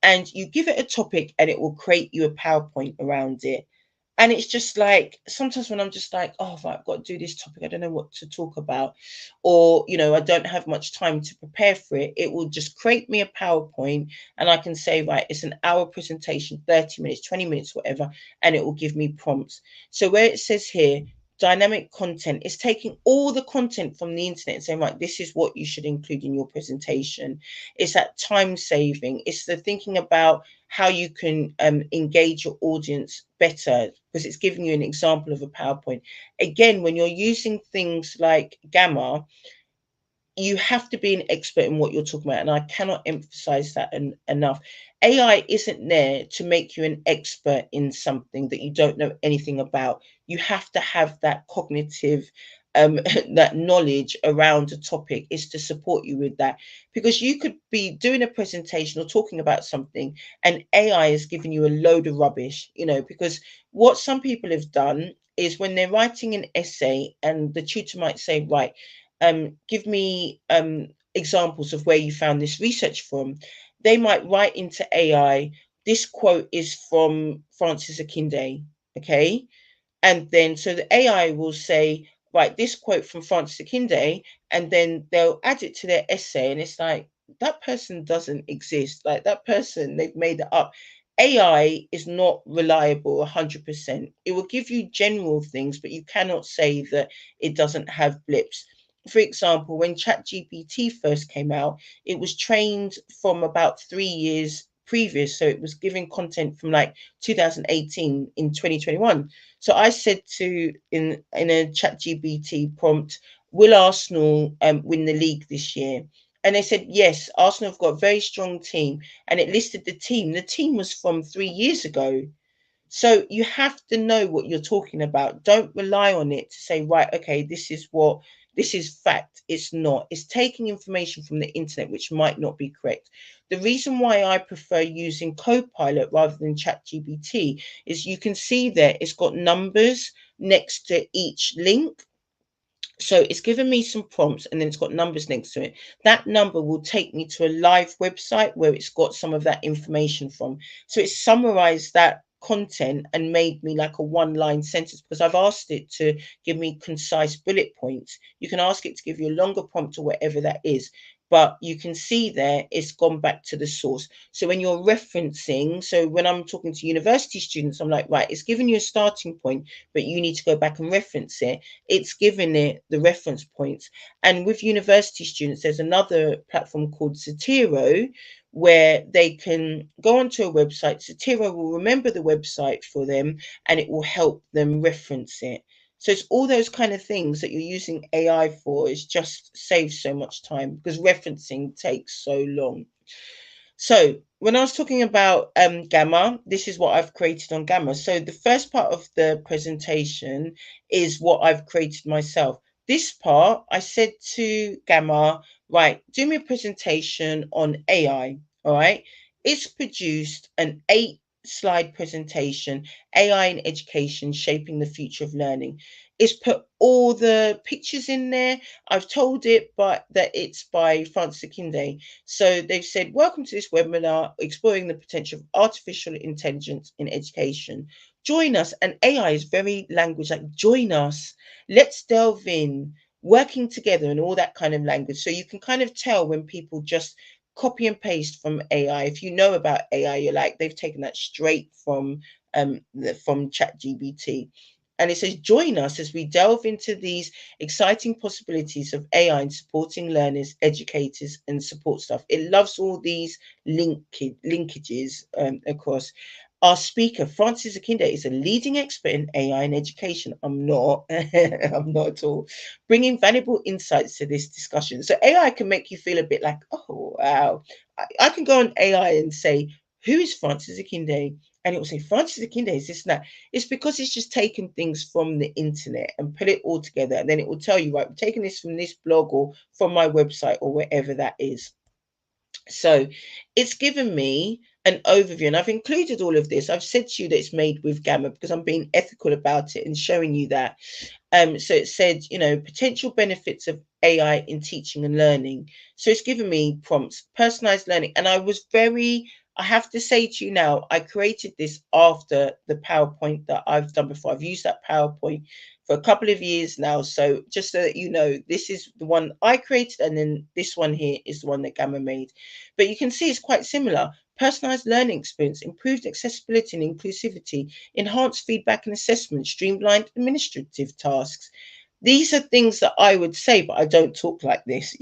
and you give it a topic and it will create you a PowerPoint around it. And it's just like sometimes when I'm just like, oh, right, I've got to do this topic, I don't know what to talk about, or I don't have much time to prepare for it, it will just create me a PowerPoint and I can say, right, it's an hour presentation, 30 minutes, 20 minutes, whatever, and it will give me prompts. So where it says here, dynamic content, is taking all the content from the internet and saying, right, this is what you should include in your presentation. It's that time saving. It's the thinking about how you can engage your audience better, because it's giving you an example of a PowerPoint. Again, when you're using things like Gamma, you have to be an expert in what you're talking about, and I cannot emphasize that enough. AI isn't there to make you an expert in something that you don't know anything about. You have to have that cognitive that knowledge around a topic is to support you with that, because you could be doing a presentation or talking about something and AI is giving you a load of rubbish, because what some people have done is when they're writing an essay and the tutor might say, right, give me examples of where you found this research from. They might write into AI, this quote is from Francis Akinde, okay? And then so the AI will say, right, this quote from Francis Akinde, and then they'll add it to their essay. And it's like, that person doesn't exist. Like that person, they've made it up. AI is not reliable 100%. It will give you general things, but you cannot say that it doesn't have blips. For example, when ChatGPT first came out, it was trained from about 3 years previous. So it was giving content from like 2018 in 2021. So I said in a ChatGPT prompt, will Arsenal win the league this year? And they said, yes, Arsenal have got a very strong team. And it listed the team. The team was from 3 years ago. So you have to know what you're talking about. Don't rely on it to say, right, okay, this is fact. It's not. It's taking information from the internet, which might not be correct. The reason why I prefer using Copilot rather than ChatGPT is you can see there it's got numbers next to each link. So it's given me some prompts and then it's got numbers next to it. That number will take me to a live website where it's got some of that information from. So it's summarized that content and made me like a one-line sentence, because I've asked it to give me concise bullet points. You can ask it to give you a longer prompt or whatever that is, but you can see there it's gone back to the source. So when you're referencing, so when I'm talking to university students, I'm like, right, it's giving you a starting point, but you need to go back and reference it. It's giving it the reference points. And with university students, there's another platform called Zotero where they can go onto a website. Zotero will remember the website for them and it will help them reference it. So it's all those kind of things that you're using AI for. It just saves so much time because referencing takes so long. So when I was talking about Gamma, this is what I've created on Gamma. So the first part of the presentation is what I've created myself. This part, I said to Gamma, right, do me a presentation on AI. All right. It's produced an 8 slide presentation, AI in education, shaping the future of learning. It's put all the pictures in there. I've told it but that it's by Francis Akinde. So they've said, welcome to this webinar, exploring the potential of artificial intelligence in education. Join us. And AI is very language like join us. Let's delve in, working together and all that kind of language. So you can kind of tell when people just copy and paste from AI. If you know about AI, you're like, they've taken that straight from ChatGPT. And it says, join us as we delve into these exciting possibilities of AI in supporting learners, educators, and support staff. It loves all these linkages across. Our speaker, Francis Akinde, is a leading expert in AI in education. I'm not, I'm not at all. Bringing valuable insights to this discussion. So AI can make you feel a bit like, oh, wow. I can go on AI and say, who is Francis Akinde? And it will say, Francis Akinde is this and that. It's because it's just taken things from the internet and put it all together. And then it will tell you, right, I'm taking this from this blog or from my website or wherever that is. So it's given me an overview, and I've included all of this. I've said to you that it's made with Gamma because I'm being ethical about it and showing you that. So it said, potential benefits of AI in teaching and learning. So it's given me prompts, personalized learning. And I have to say to you now, I created this after the PowerPoint that I've done before. I've used that PowerPoint for a couple of years now. So just so that you know, this is the one I created, and then this one here is the one that Gamma made. But you can see it's quite similar. Personalized learning experience, improved accessibility and inclusivity, enhanced feedback and assessment, streamlined administrative tasks. These are things that I would say, but I don't talk like this.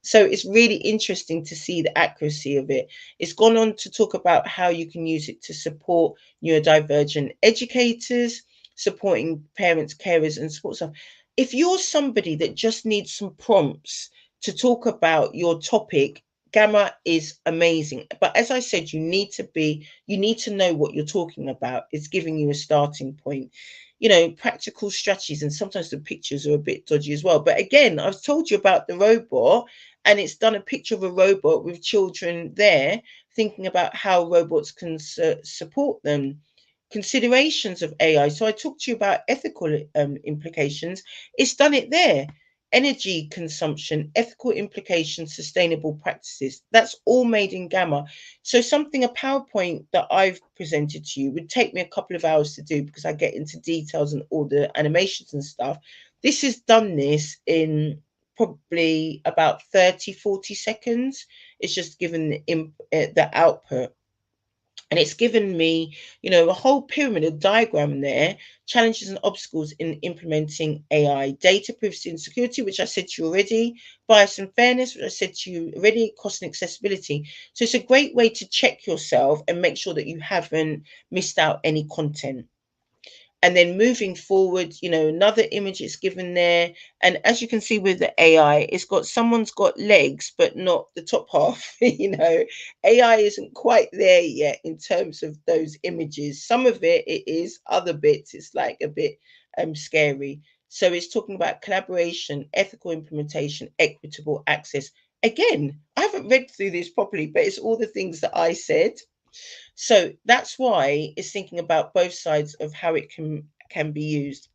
So it's really interesting to see the accuracy of it. It's gone on to talk about how you can use it to support neurodivergent educators, supporting parents, carers, and support staff. If you're somebody that just needs some prompts to talk about your topic, Gamma is amazing. But as I said, you need to know what you're talking about. It's giving you a starting point. Practical strategies, and sometimes the pictures are a bit dodgy as well. But again, I've told you about the robot, and it's done a picture of a robot with children there thinking about how robots can support them. Considerations of AI. So I talked to you about ethical implications. It's done it there. Energy consumption, ethical implications, sustainable practices. That's all made in Gamma. So a PowerPoint that I've presented to you would take me a couple of hours to do because I get into details and all the animations and stuff. This has done this in probably about 30, 40 seconds. It's just given the output. And it's given me, a whole pyramid, a diagram there, challenges and obstacles in implementing AI, data privacy and security, which I said to you already, bias and fairness, which I said to you already, cost and accessibility. So it's a great way to check yourself and make sure that you haven't missed out any content. And then moving forward, another image is given there. And as you can see with the AI, someone's got legs, but not the top half. AI isn't quite there yet in terms of those images. Some of it is, other bits it's like a bit scary. So it's talking about collaboration, ethical implementation, equitable access. Again, I haven't read through this properly, but it's all the things that I said. So that's why it's thinking about both sides of how it can be used.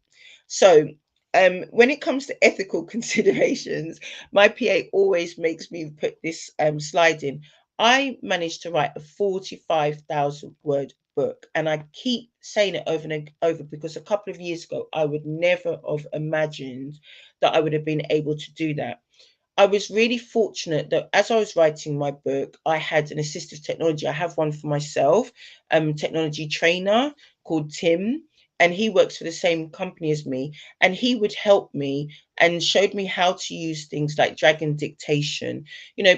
So when it comes to ethical considerations, my PA always makes me put this slide in. I managed to write a 45,000 word book, and I keep saying it over and over because a couple of years ago I would never have imagined that I would have been able to do that. I was really fortunate that as I was writing my book, I had an assistive technology. I have one for myself, technology trainer called Tim, and he works for the same company as me. And he would help me and showed me how to use things like Dragon Dictation.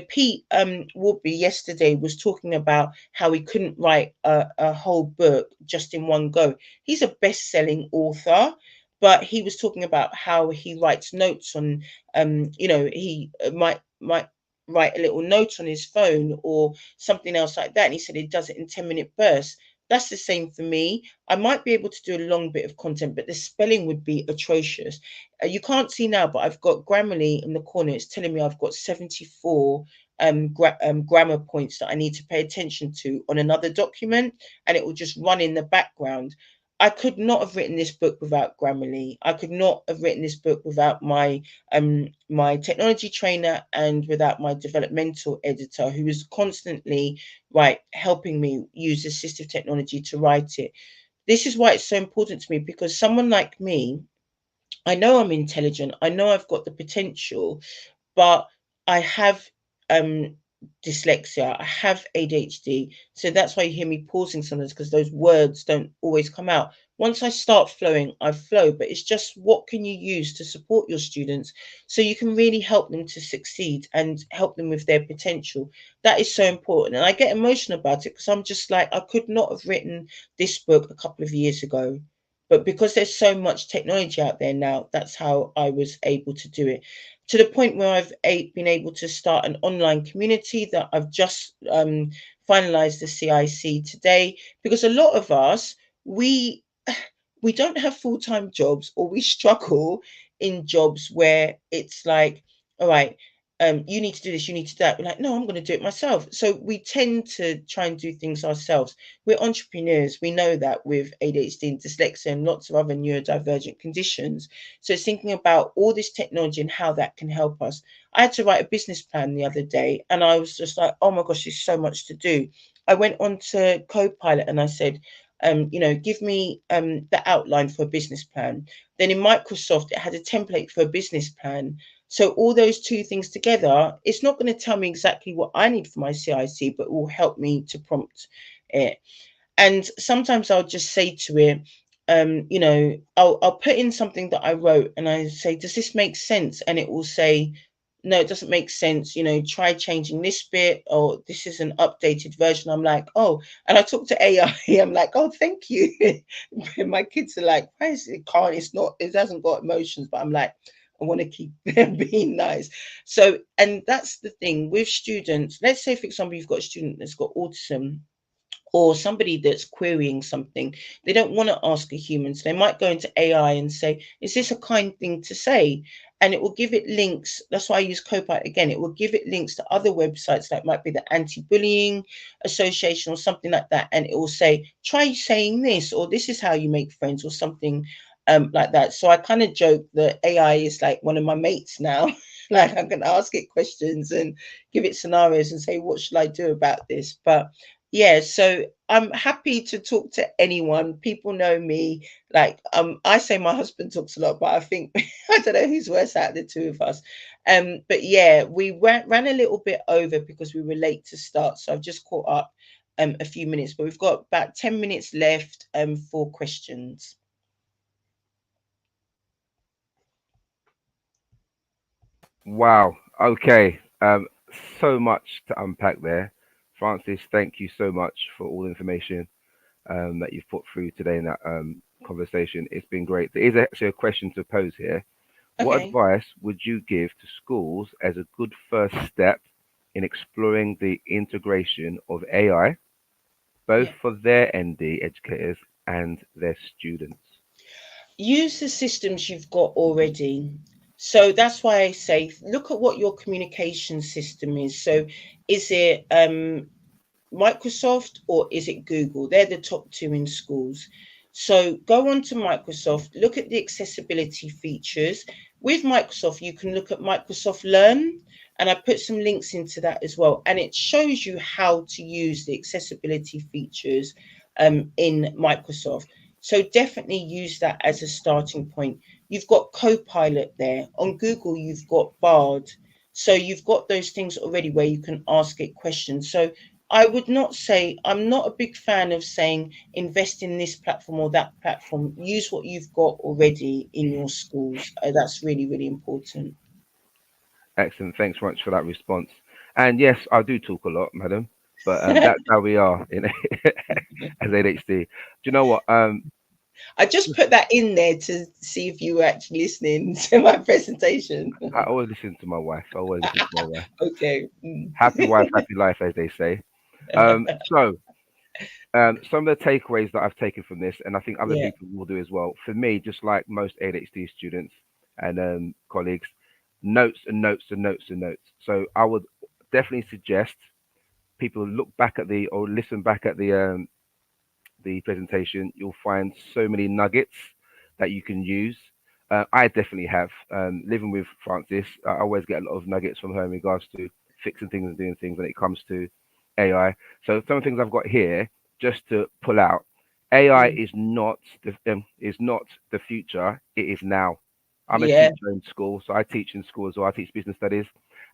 Pete Woodby yesterday was talking about how he couldn't write a whole book just in one go. He's a best-selling author, but he was talking about how he writes notes on he might write a little note on his phone or something else like that, and he said he does it in 10-minute bursts. That's the same for me. I might be able to do a long bit of content, but the spelling would be atrocious. You can't see now, but I've got Grammarly in the corner. It's telling me I've got 74 grammar points that I need to pay attention to on another document, and it will just run in the background. I could not have written this book without Grammarly. I could not have written this book without my technology trainer and without my developmental editor, who is constantly helping me use assistive technology to write it. This is why it's so important to me, because someone like me, I know I'm intelligent, I know I've got the potential, but I have um dyslexia, I have ADHD. So that's why you hear me pausing sometimes, because those words don't always come out. Once I start flowing, I flow, but it's just what can you use to support your students so you can really help them to succeed and help them with their potential. That is so important. And I get emotional about it because I'm just like, I could not have written this book a couple of years ago. But because there's so much technology out there now, that's how I was able to do it, to the point where I've been able to start an online community that I've just finalized the CIC today. Because a lot of us, we we don't have full-time jobs, or we struggle in jobs where it's like, all right, you need to do this, you need to do that. We're like, no, I'm going to do it myself. So we tend to try and do things ourselves. We're entrepreneurs. We know that with ADHD and dyslexia and lots of other neurodivergent conditions. So it's thinking about all this technology and how that can help us. I had to write a business plan the other day, and I was just like, oh my gosh, there's so much to do. I went on to Copilot and I said, give me the outline for a business plan. Then in Microsoft, it had a template for a business plan. So all those two things together, it's not going to tell me exactly what I need for my CIC, but it will help me to prompt it. And sometimes I'll just say to it, I'll put in something that I wrote and I say, does this make sense? And it will say, no, it doesn't make sense. Try changing this bit, or this is an updated version. I'm like, oh, and I talk to AI. I'm like, oh, thank you. My kids are like, why is it can't? It's not. It hasn't got emotions. But I'm like, I want to keep them being nice. So, and that's the thing with students. Let's say, for example, you've got a student that's got autism, or somebody that's querying something. They don't want to ask a human. So they might go into AI and say, is this a kind thing to say? And it will give it links. That's why I use Copilot again. It will give it links to other websites, like might be the Anti-Bullying Association or something like that. And it will say, try saying this, or this is how you make friends, or something like that. So I kind of joke that AI is like one of my mates now. Like, I'm going to ask it questions and give it scenarios and say, what should I do about this? But yeah, so I'm happy to talk to anyone. People know me. Like, I say my husband talks a lot, but I think I don't know who's worse out of the two of us. But yeah, we ran a little bit over because we were late to start. So I've just caught up a few minutes, but we've got about 10 minutes left for questions. Wow. Okay. So much to unpack there. Francis, thank you so much for all the information that you've put through today in that conversation. It's been great. There is actually a question to pose here. What Okay. advice would you give to schools as a good first step in exploring the integration of AI, both Yeah. for their ND educators and their students? Use the systems you've got already. So that's why I say, look at what your communication system is. So is it Microsoft or is it Google? They're the top two in schools. So go on to Microsoft, look at the accessibility features. With Microsoft, you can look at Microsoft Learn, and I put some links into that as well. And it shows you how to use the accessibility features in Microsoft. So definitely use that as a starting point. You've got Copilot there. On Google, you've got Bard. So you've got those things already where you can ask it questions. So I would not say, I'm not a big fan of saying invest in this platform or that platform. Use what you've got already in your schools. That's really, really important. Excellent. Thanks so much for that response. And yes, I do talk a lot, madam, but that's how we are in as ADHD. Do you know what? I just put that in there to see if you were actually listening to my presentation. I always listen to my wife. I always listen to my wife. Okay. Happy wife, happy life, as they say. So Some of the takeaways that I've taken from this, and I think other Yeah. people will do as well. For me, just like most ADHD students and colleagues, notes and notes and notes and notes. So I would definitely suggest people look back at the or listen back at the presentation. You'll find so many nuggets that you can use. I definitely have. Living with Francis, I always get a lot of nuggets from her in regards to fixing things and doing things when it comes to AI. So some of the things I've got here, just to pull out, AI Mm. is not the future. It is now. I'm a Yeah. teacher in school, so I teach in school as well. I teach business studies,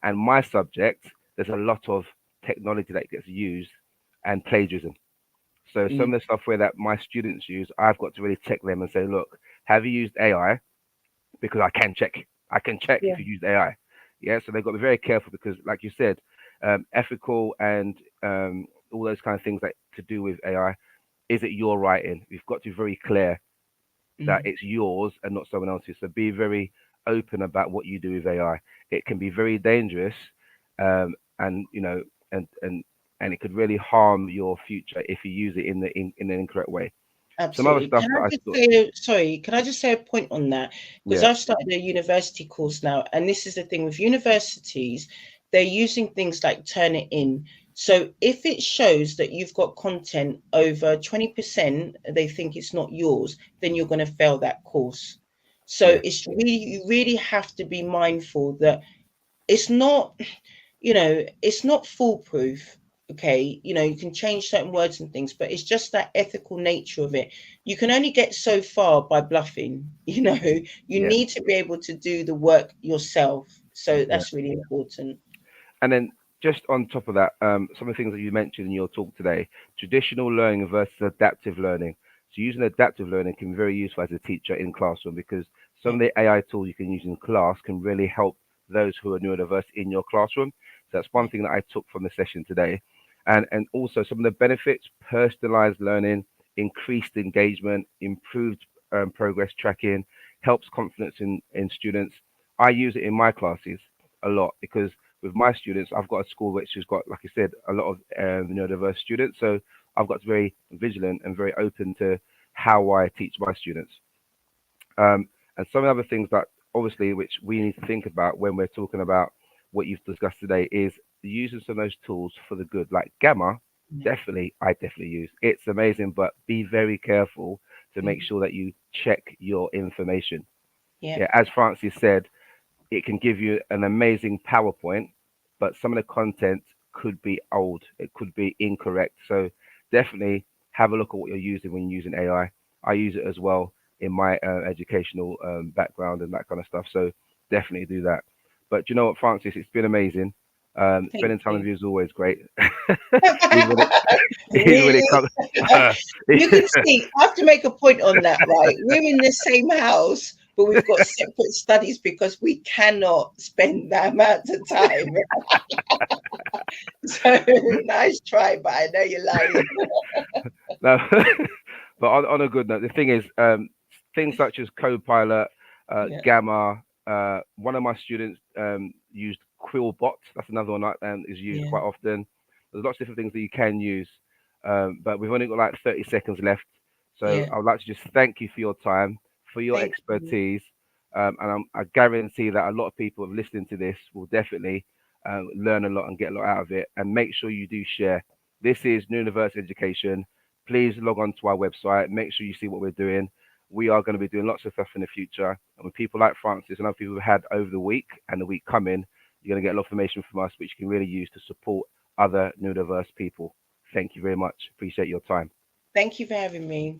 and my subject, there's a lot of technology that gets used and plagiarism. So some Mm. of the software that my students use, I've got to really check them and say, look, have you used AI? Because I can check. I can check Yeah. if you used AI. Yeah. So they've got to be very careful because, like you said, ethical and all those kind of things that to do with AI. Is it your writing? We've got to be very clear that Mm. it's yours and not someone else's. So be very open about what you do with AI. It can be very dangerous, and and and and it could really harm your future if you use it in an incorrect way. Some other Absolutely. stuff Can that I I just thought, say, sorry, can I just say a point on that? Because yeah, I've started a university course now, and this is the thing with universities, they're using things like Turnitin. So if it shows that you've got content over 20%, they think it's not yours, then you're going to fail that course. So yeah, it's really, you really have to be mindful that it's not, it's not foolproof. Okay, you can change certain words and things, but it's just that ethical nature of it. You can only get so far by bluffing. You yeah, need to be able to do the work yourself. So yeah. that's really important. And then just on top of that, some of the things that you mentioned in your talk today, traditional learning versus adaptive learning. So using adaptive learning can be very useful as a teacher in classroom because some Yeah. of the AI tools you can use in class can really help those who are neurodiverse in your classroom. So that's one Yeah. thing that I took from the session today. And also some of the benefits, personalized learning, increased engagement, improved progress tracking, helps confidence in students. I use it in my classes a lot because with my students, I've got a school which has got, like I said, a lot of neurodiverse students. So I've got to be very vigilant and very open to how I teach my students. And some other things that obviously which we need to think about when we're talking about what you've discussed today is the using some of those tools for the good, like Gamma. Yeah. Definitely, I definitely use. It's amazing, but be very careful to make Mm. sure that you check your information. Yeah. Yeah, as Francis said, it can give you an amazing PowerPoint, but some of the content could be old. It could be incorrect. So definitely have a look at what you're using when you're using AI. I use it as well in my educational background and that kind of stuff. So definitely do that. But you know what, Francis, it's been amazing. Thank Spending time with you. you is always great. even when it, even when Really? it comes, You can see, I have to make a point on that, right? We're in the same house, but we've got separate studies because we cannot spend that amount of time. So nice try, but I know you're lying. no, but on a good note, the thing is, things such as Copilot, Yeah, Gamma. One of my students used Quillbot. That's another one that is used yeah. quite often. There's lots of different things that you can use, but we've only got like 30 seconds left. So Yeah. I would like to just thank you for your time, for your Thank you. expertise, and I guarantee that a lot of people listening to this will definitely learn a lot and get a lot out of it. And make sure you do share. This is New Universal Education. Please log on to our website. Make sure you see what we're doing. We are going to be doing lots of stuff in the future. And with people like Francis and other people we've had over the week and the week coming, you're going to get a lot of information from us, which you can really use to support other neurodiverse people. Thank you very much. Appreciate your time. Thank you for having me.